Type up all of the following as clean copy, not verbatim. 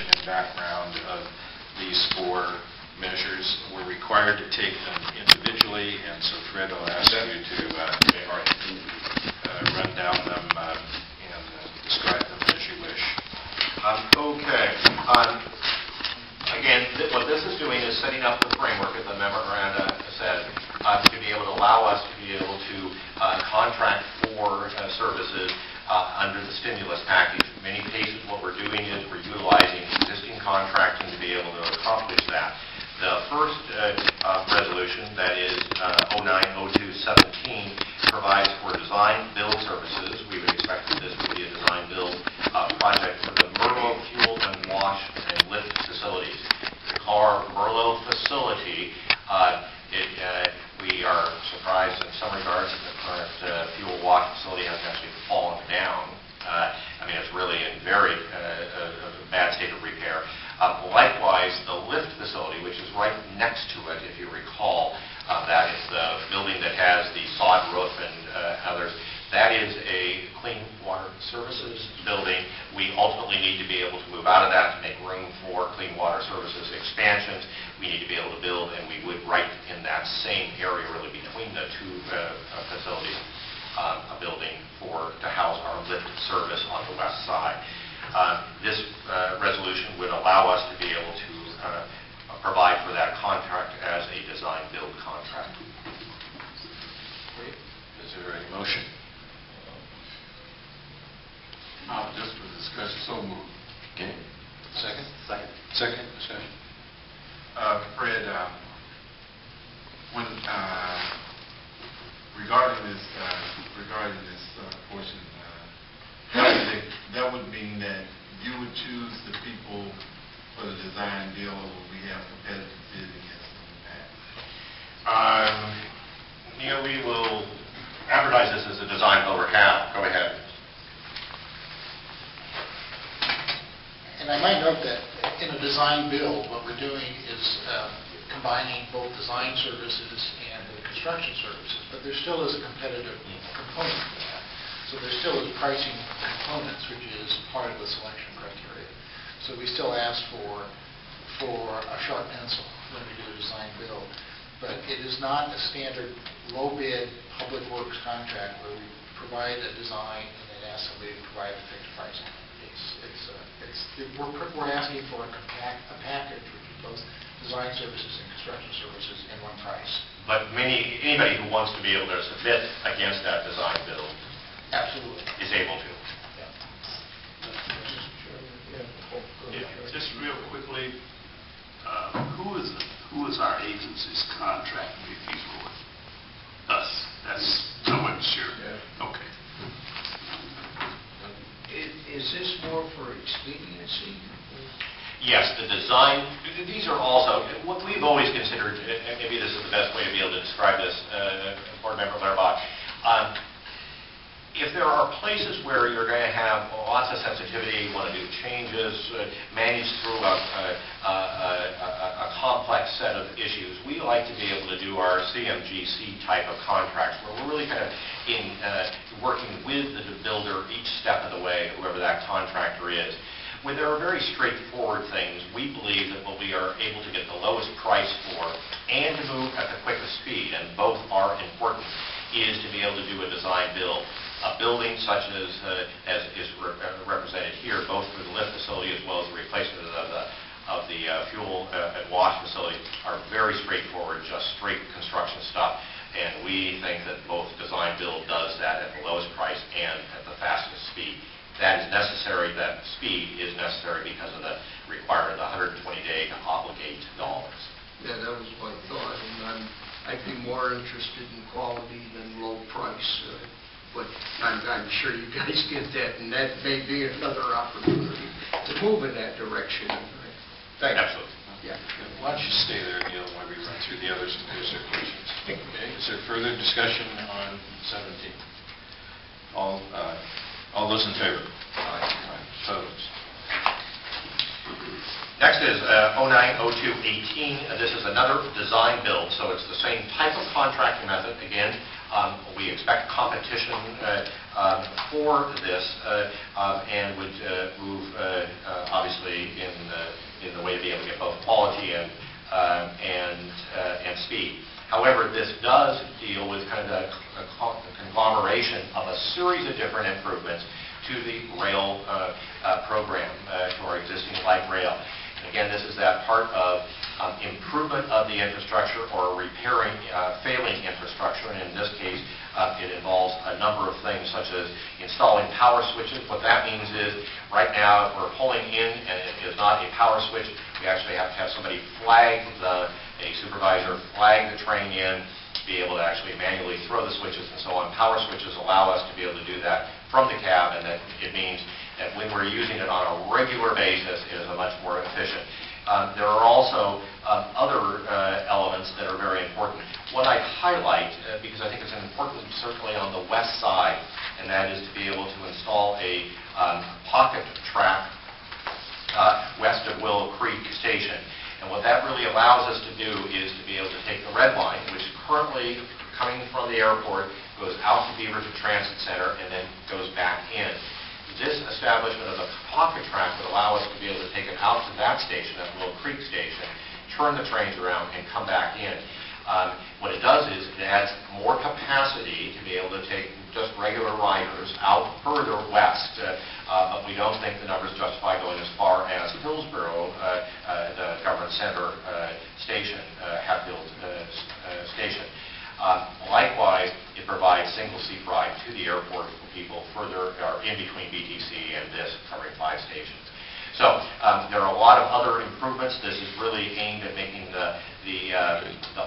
discussion and background of these four measures. We're required to take them individually, and so Fred, I'll ask you to run down them and describe them as you wish. Okay. Again, what this is doing is setting up the framework, as the member Miranda said, to be able to allow us to be able to contract for services under the stimulus package. In many cases, what we're doing is we're utilizing existing contracting to be able to accomplish that. The first resolution, that is 09-02-17, provides for design build services. We would expect that this would be a design build project for the Merlot fuel and wash and lift facilities. Our Merlot facility, we are surprised in some regards that the current fuel wash facility has actually fallen down. I mean, it's really in very bad state of repair. Likewise, the lift facility, which is right next to it, if you recall, that is the building that has the sod roof and others. That is a clean water services building. We ultimately need to be able to move out of that to make room for clean water services expansions. We need to be able to build, and we would right in that same area, really between the two facilities, a building to house our lift service on the west side. This resolution would allow us to be able to provide for that contract as a design-build contract. Great. Is there a motion? Just for discussion, so moved. Okay. Second? Second discussion. Fred, when regarding this portion, that would mean that you would choose the people for the design deal, or would we have competitive bidding against them in that? Neil, we will advertise this as a design build or have. Go ahead. And I might note that in a design build, what we're doing is combining both design services and the construction services, but there still is a competitive component to that. So there still is pricing components, which is part of the selection criteria. So we still ask for a sharp pencil when we do a design build, but it is not a standard low bid public works contract where we provide a design and then ask somebody to provide a fixed pricing. We're asking for a package, which is both design services and construction services in one price. But anybody who wants to be able to submit against that design build Absolutely is able to. Just real quickly, who is our agency's contract with these for? Us. I wasn't sure. Yeah. Okay. Is this more for expediency? Yes, the design, these are also, what we've always considered, and maybe this is the best way to be able to describe this, Board Member Larbach, if there are places where you're going to have lots of sensitivity, you want to do changes, manage through a complex set of issues, we like to be able to do our CMGC type of contracts, where we're really kind of working with the builder each step of the way, whoever that contractor is. When there are very straightforward things, we believe that what we are able to get the lowest price for and to move at the quickest speed, and both are important, is to be able to do a design build. A building such as is represented here, both for the lift facility as well as the replacement of the fuel and wash facility, are very straightforward, just straight construction stuff. And we think that both design build does that at the lowest price and at the fastest speed. That is necessary, that speed is necessary because of the requirement of the 120-day to obligate dollars. Yeah, that was my thought, and I'd be more interested in quality than low price. But I'm sure you guys get that, and that may be another opportunity to move in that direction. Thank you. Absolutely. Yeah. Why don't you stay there, Neil, while we run through the others and there's their questions. Okay. Is there further discussion on 17? All those in favor? Aye. Opposed? Next is 09-02-18. This is another design build, so it's the same type of contracting method. Again, We expect competition for this and would move, obviously, in the way to be able to get both quality and speed. However, this does deal with kind of a conglomeration of a series of different improvements to the rail program, to our existing light rail. And again, this is that part of improvement of the infrastructure or repairing failing infrastructure. And in this case, it involves a number of things such as installing power switches. What that means is right now, if we're pulling in and it is not a power switch, we actually have to have somebody flag a supervisor flag the train in, be able to actually manually throw the switches and so on. Power switches allow us to be able to do that from the cab, and that it means that when we're using it on a regular basis, it is a much more efficient. There are also other elements that are very important. What I highlight, because I think it's important certainly on the west side, and that is to be able to install a pocket track west of Willow Creek Station. And what that really allows us to do is to be able to take the red line, which currently, coming from the airport, goes out to Beaverton Transit Center and then goes back in. This establishment of a pocket track would allow us to be able to take it out to that station, that Willow Creek Station, turn the trains around and come back in. What it does is it adds more capacity to be able to take just regular riders out further west, but we don't think the numbers justify going as far as Hillsborough, the government center station, Hatfield station. Likewise, it provides single-seat ride to the airport for people further or in between BTC and this, covering 5 stations. So there are a lot of other improvements. This is really aimed at making the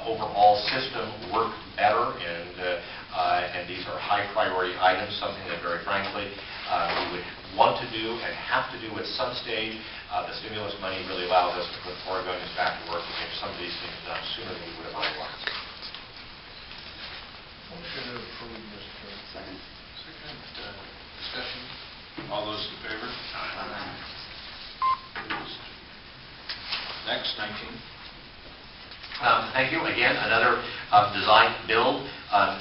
overall system work better, and these are high-priority items, something that, very frankly, we would want to do and have to do at some stage. The stimulus money really allows us to put forward going back to work and get some of these things done sooner than we would have otherwise. Motion to approve, Mr. Chairman. Second. Discussion. All those in favor? Opposed? Next, 19. Thank you. Again, another design build.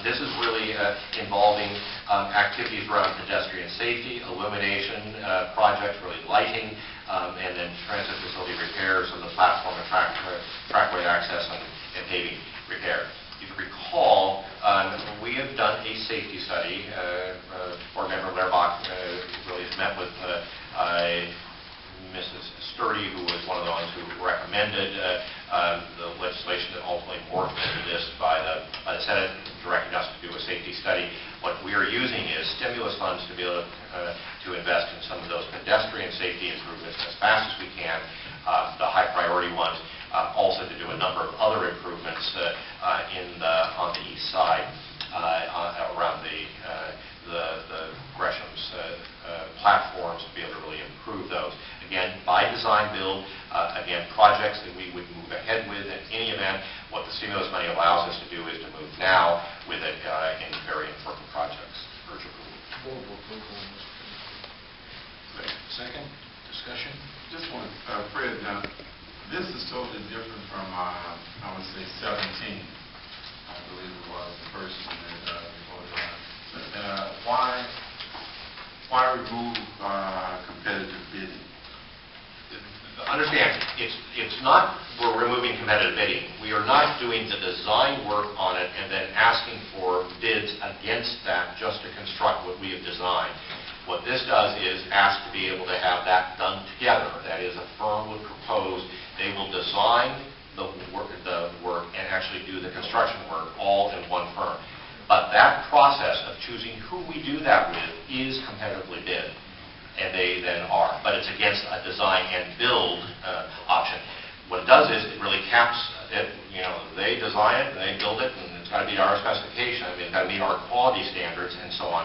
This is really involving activities around pedestrian safety, illumination projects, really lighting, and then transit facility repairs of the platform and trackway access and paving repair. If you recall, we have done a safety study. Board Member Lehrbach really has met with Mrs. Sturdy, who was one of the ones who recommended the legislation that ultimately morphed into this by the Senate, directing us to do a safety study. What we are using is stimulus funds to be able to invest in some of those pedestrian safety improvements as fast as we can, the high priority ones, also to do a number of other improvements on the east side around the Gresham's platforms, to be able to really improve those. Again, by design build, again, projects that we would move ahead with in any event. What the stimulus money allows us to do is to move now with it in very important projects. Urge approval. Move approval, Mr. Chairman. Second. Discussion. Just one, Fred, now, this is totally different from, I would say, 17, I believe it was, the first one that we voted on. Why remove competitive bidding? Understand, it's not we're removing competitive bidding. We are not doing the design work on it and then asking for bids against that just to construct what we have designed. What this does is ask to be able to have that done together. That is, a firm would propose, they will design the work and actually do the construction work all in one firm. But that process of choosing who we do that with is competitively bid, and they then are. But it's against a design and build option. What it does is it really caps it. You know, they design it, and they build it, and it's got to meet our specification. I mean, it's got to meet our quality standards and so on.